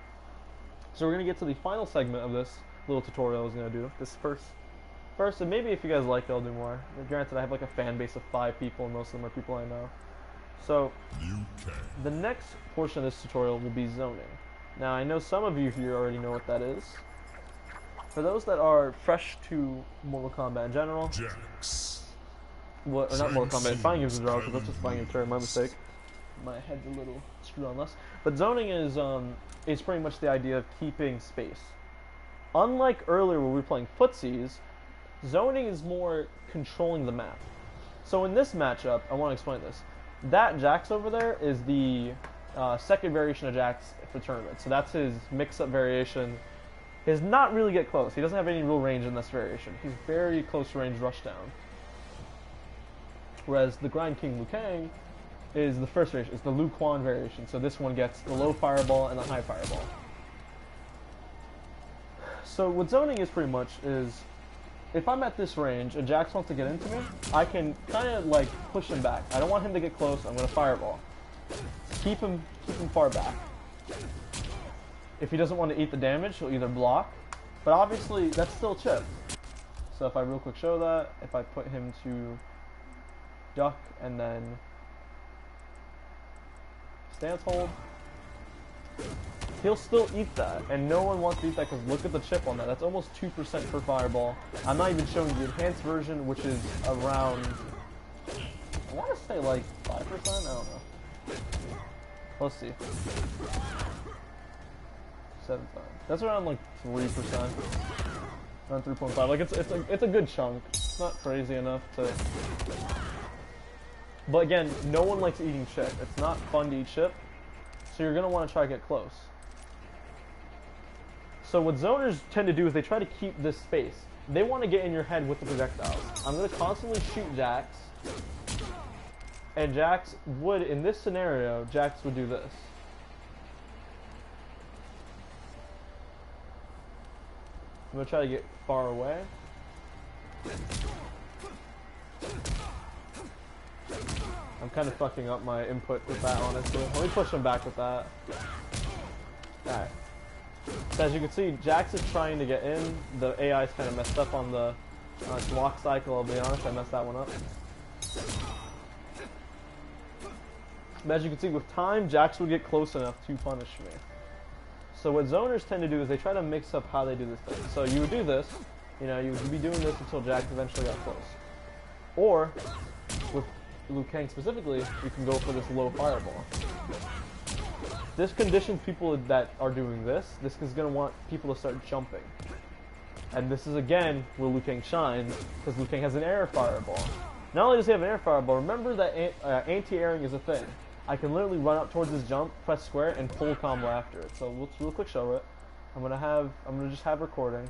So we're going to get to the final segment of this little tutorial I was going to do. This first, and maybe if you guys like it, I'll do more. Granted, I have like a fan base of 5 people, and most of them are people I know. So, the next portion of this tutorial will be zoning. Now, I know some of you here already know what that is. For those that are fresh to Mortal Kombat in general, or not Mortal Kombat, Fighting Games in general, because that's just Fighting Games term, my mistake. My head's a little screwed on less. But zoning is pretty much the idea of keeping space. Unlike earlier when we were playing footsies, zoning is more controlling the map. So in this matchup, I want to explain this. That Jax over there is the second variation of Jax for tournament. So that's his mix-up variation. He does not really get close. He doesn't have any real range in this variation. He's very close range rushdown. Whereas the Grind King Liu Kang is the first variation. It's the Liu Quan variation. So this one gets the low fireball and the high fireball. So what zoning is pretty much is, if I'm at this range and Jax wants to get into me, I can kind of like push him back. I don't want him to get close. I'm going to fireball. Keep him far back. If he doesn't want to eat the damage, he'll either block, but obviously that's still chip. So if I real quick show that, if I put him to duck and then stance hold, he'll still eat that, and no one wants to eat that because look at the chip on that. That's almost 2% per fireball. I'm not even showing the enhanced version, which is around, I want to say like 5%? I don't know. Let's see. 7 times. That's around like 3%. Around 3.5. Like it's a good chunk. It's not crazy enough to. But again, no one likes eating chip. It's not fun to eat chip. So you're gonna want to try to get close. So what zoners tend to do is they try to keep this space. They want to get in your head with the projectiles. I'm gonna constantly shoot Jax. And Jax would, in this scenario, Jax would do this. I'm going to try to get far away. I'm kind of fucking up my input with that, honestly. Let me push him back with that. Alright. So as you can see, Jax is trying to get in. The AI is kind of messed up on the block cycle, I'll be honest. I messed that one up. But as you can see, with time, Jax would get close enough to punish me. So what zoners tend to do is they try to mix up how they do this thing. So you would do this, you know, you would be doing this until Jax eventually got close. Or, with Liu Kang specifically, you can go for this low fireball. This conditions people that are doing this. This is going to want people to start jumping. And this is again where Liu Kang shines, because Liu Kang has an air fireball. Not only does he have an air fireball, remember that anti-airing is a thing. I can literally run up towards this jump, press square, and full combo after it. So let's real quick show it. I'm gonna just have recording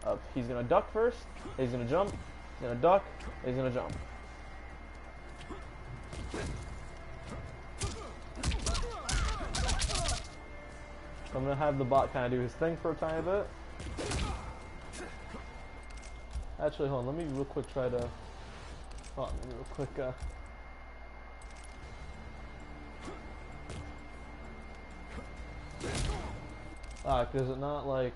of he's gonna duck first, he's gonna jump, he's gonna duck, he's gonna jump. So I'm gonna have the bot kind of do his thing for a tiny bit. Actually, hold on. Let me real quick try to. Hold on, let me real quick. Does it not like?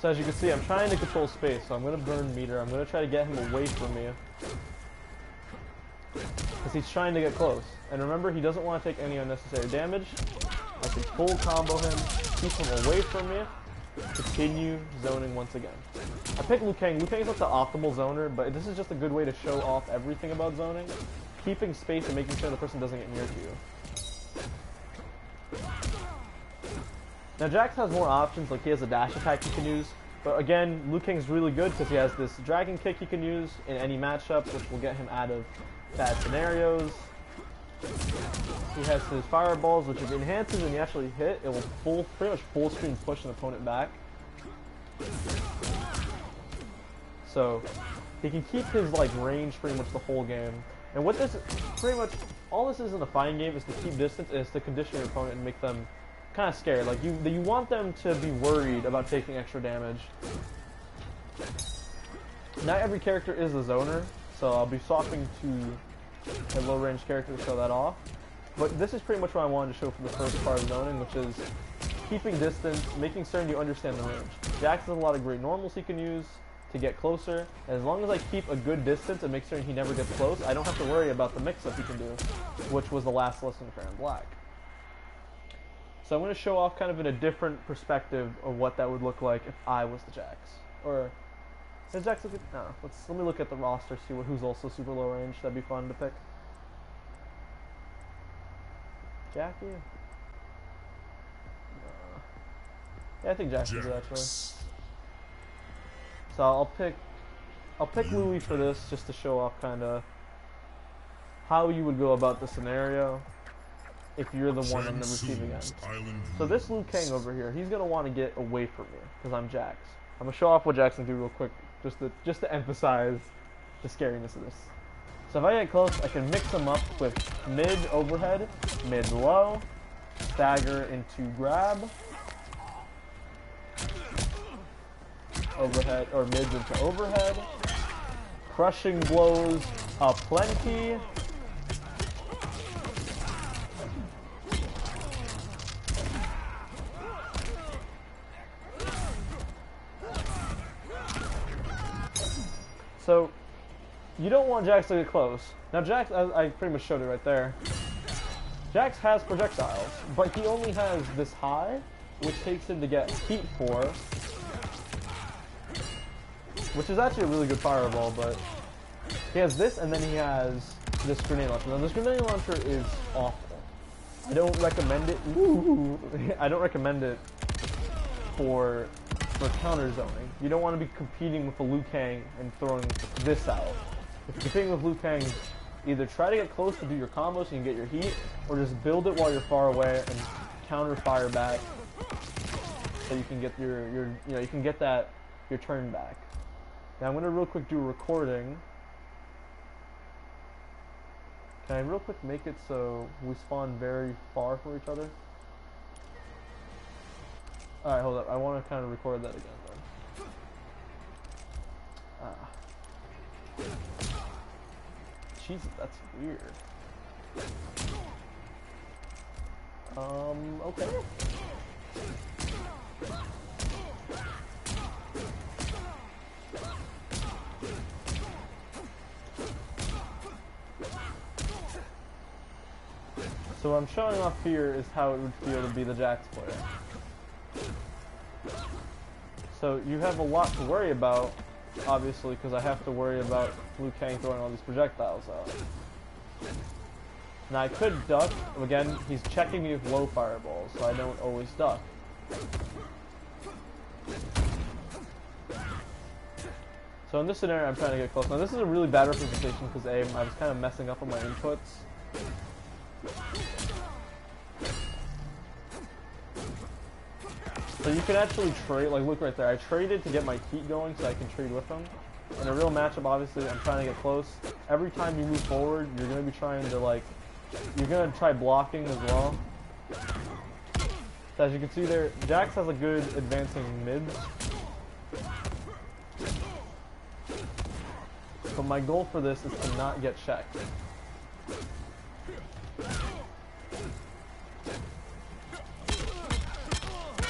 So as you can see, I'm trying to control space, so I'm going to burn meter. I'm going to try to get him away from me. Because he's trying to get close. And remember, he doesn't want to take any unnecessary damage. I can full combo him, keep him away from me, continue zoning once again. I picked Liu Kang. Liu Kang is not the optimal zoner, but this is just a good way to show off everything about zoning. Keeping space and making sure the person doesn't get near to you. Now Jax has more options, like he has a dash attack he can use, but again, Liu Kang's really good because he has this dragon kick he can use in any matchup, which will get him out of bad scenarios. He has his fireballs, which if it enhances and you actually hit, it will pretty much full screen push an opponent back. So he can keep his like range pretty much the whole game. And what this pretty much all this is in a fighting game is to keep distance and is to condition your opponent and make them kind of scared. Like you want them to be worried about taking extra damage. Not every character is a zoner, so I'll be swapping to a low range character to show that off. But this is pretty much what I wanted to show for the first part of zoning, which is keeping distance, making certain you understand the range. Jax has a lot of great normals he can use to get closer. And as long as I keep a good distance and make certain he never gets close, I don't have to worry about the mix-up he can do, which was the last lesson in Fair and Black. So I'm going to show off kind of in a different perspective of what that would look like if I was the Jax. Or, is Jax look at, no, let me look at the roster, see who's also super low range. That'd be fun to pick. Jackie? Yeah, I think Jax is actually. So I'll pick Louis for this just to show off kind of how you would go about the scenario if you're the one on the receiving end. So this Liu Kang over here, he's gonna want to get away from me because I'm Jax. I'm gonna show off what Jax can do real quick, just to emphasize the scariness of this. So if I get close, I can mix them up with mid overhead, mid low, stagger into grab, overhead or mids into overhead, crushing blows aplenty. So, you don't want Jax to get close. Now Jax, I pretty much showed it right there. Jax has projectiles, but he only has this high, which takes him to get heat for, which is actually a really good fireball, but he has this and then he has this grenade launcher. Now this grenade launcher is awful. I don't recommend it. Woo! I don't recommend it for counter zoning. You don't want to be competing with the Liu Kang and throwing this out. If you're competing with Liu Kang, either try to get close to do your combos so you can get your heat, or just build it while you're far away and counter fire back so you can get you can get that your turn back. Now I'm gonna real quick do a recording. Can I real quick make it so we spawn very far from each other? Alright, hold up. I want to kind of record that again then. Jesus, that's weird. Okay. So what I'm showing off here is how it would feel to be the Jax player. So you have a lot to worry about, obviously, because I have to worry about Liu Kang throwing all these projectiles out. Now I could duck. Again, he's checking me with low fireballs, so I don't always duck. So in this scenario, I'm trying to get close. Now this is a really bad representation because I was kind of messing up on my inputs. So you can actually trade, like look right there, I traded to get my heat going so I can trade with him. In a real matchup, obviously, I'm trying to get close. Every time you move forward, you're going to be trying to like, you're going to try blocking as well. So as you can see there, Jax has a good advancing mids. But my goal for this is to not get checked.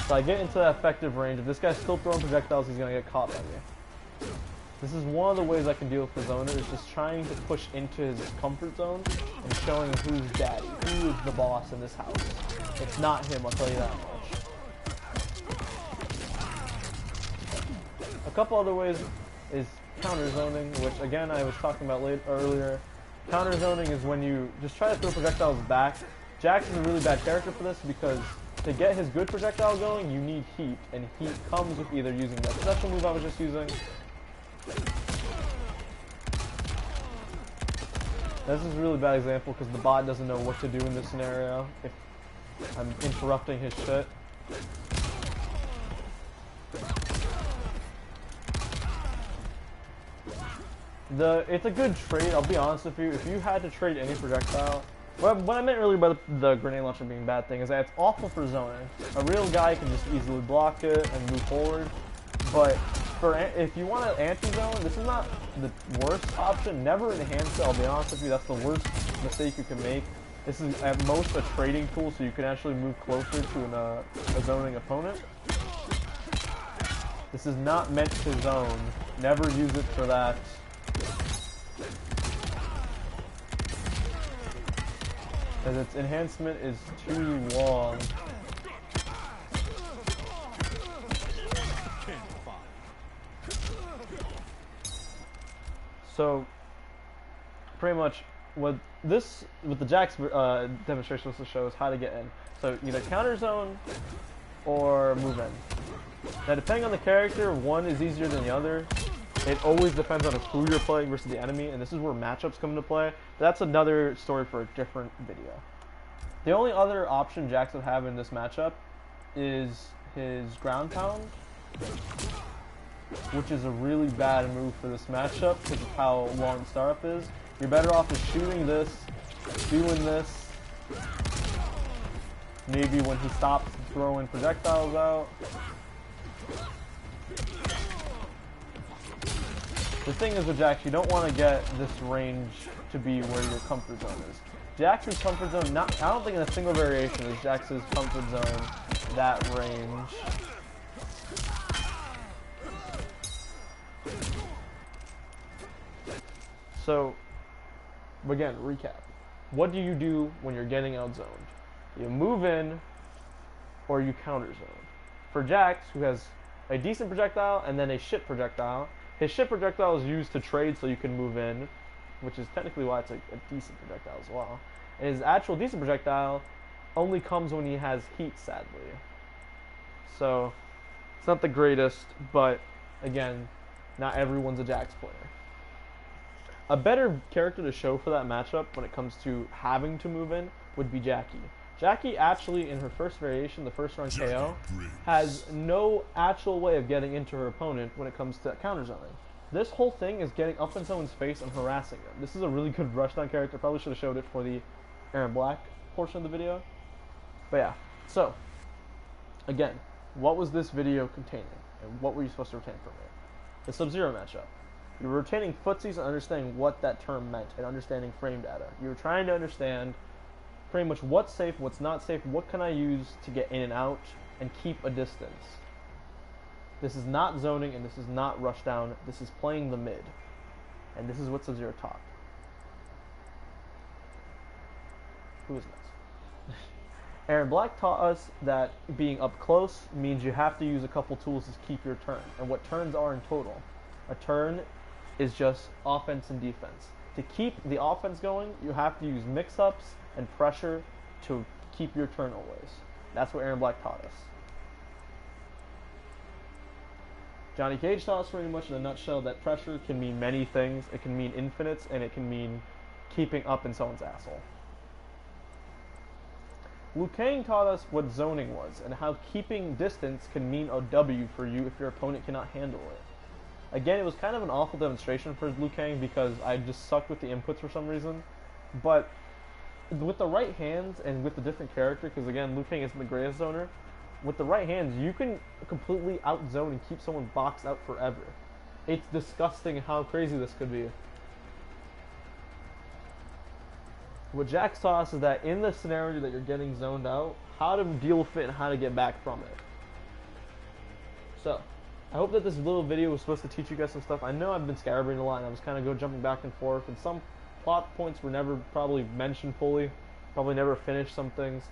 So I get into that effective range. If this guy's still throwing projectiles, he's going to get caught by me. This is one of the ways I can deal with the zoner, is just trying to push into his comfort zone and showing who's daddy, who is the boss in this house. It's not him, I'll tell you that much. A couple other ways is counter zoning, which again I was talking about earlier. Counter zoning is when you just try to throw projectiles back. Jax is a really bad character for this because to get his good projectile going, you need heat, and heat comes with either using that special move I was just using. This is a really bad example because the bot doesn't know what to do in this scenario if I'm interrupting his shit. It's a good trade, I'll be honest with you. If you had to trade any projectile, what I meant earlier by the grenade launcher being a bad thing is that it's awful for zoning. A real guy can just easily block it and move forward, but if you want to anti-zone, this is not the worst option. Never enhance it, I'll be honest with you, that's the worst mistake you can make. This is at most a trading tool, so you can actually move closer to a zoning opponent. This is not meant to zone. Never use it for that. As its enhancement is too long. So, pretty much, what the Jax demonstration also shows how to get in. So either counter zone or move in. Now depending on the character, one is easier than the other. It always depends on who you're playing versus the enemy, and this is where matchups come into play. But that's another story for a different video. The only other option Jax would have in this matchup is his ground pound, which is a really bad move for this matchup because of how long startup is. You're better off just shooting this, doing this. Maybe when he stops throwing projectiles out. The thing is with Jax, you don't want to get this range to be where your comfort zone is. Jax's comfort zone, I don't think in a single variation is Jax's comfort zone that range. So, again, recap. What do you do when you're getting outzoned? You move in, or you counter zone. For Jax, who has a decent projectile and then a shit projectile, his shit projectile is used to trade so you can move in, which is technically why it's a decent projectile as well. And his actual decent projectile only comes when he has heat, sadly. So, it's not the greatest, but again, not everyone's a Jax player. A better character to show for that matchup when it comes to having to move in would be Jackie. Jackie actually, in her first variation, the first round KO, has no actual way of getting into her opponent when it comes to counter zoning. This whole thing is getting up in someone's face and harassing them. This is a really good rushdown character. Probably should have showed it for the Aaron Black portion of the video. But yeah, so, again, what was this video containing? And what were you supposed to retain from it? The Sub-Zero matchup. You were retaining footsies and understanding what that term meant and understanding frame data. You were trying to understand pretty much what's safe, what's not safe, what can I use to get in and out, and keep a distance. This is not zoning and this is not rushdown. This is playing the mid. And this is what Sub-Zero taught. Who is next? Aaron Black taught us that being up close means you have to use a couple tools to keep your turn. And what turns are in total. A turn is just offense and defense. To keep the offense going, you have to use mix-ups and pressure to keep your turn always. That's what Aaron Black taught us. Johnny Cage taught us pretty much in a nutshell that pressure can mean many things. It can mean infinites, and it can mean keeping up in someone's asshole. Liu Kang taught us what zoning was, and how keeping distance can mean a W for you if your opponent cannot handle it. Again, it was kind of an awful demonstration for Liu Kang because I just sucked with the inputs for some reason. But with the right hands and with the different character, because again, Liu Kang isn't the greatest zoner, with the right hands, you can completely outzone and keep someone boxed out forever. It's disgusting how crazy this could be. What Jax taught us is that in the scenario that you're getting zoned out, how to deal with it and how to get back from it. So, I hope that this little video was supposed to teach you guys some stuff. I know I've been scarabrating a lot and I was kind of jumping back and forth, and some plot points were never probably mentioned fully, probably never finished some things.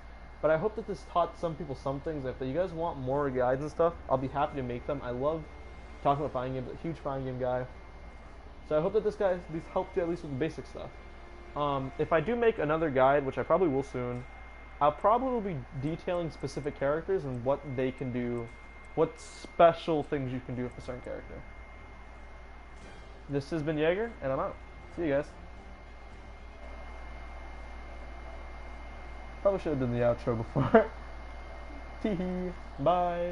But I hope that this taught some people some things. If you guys want more guides and stuff, I'll be happy to make them. I love talking about fighting games. I'm a huge fighting game guy. So I hope that this helped you at least with the basic stuff. If I do make another guide, which I probably will soon, I'll probably be detailing specific characters and what they can do, what special things you can do with a certain character. This has been Jaeger, and I'm out. See you guys. Probably should have done the outro before. Teehee. Bye.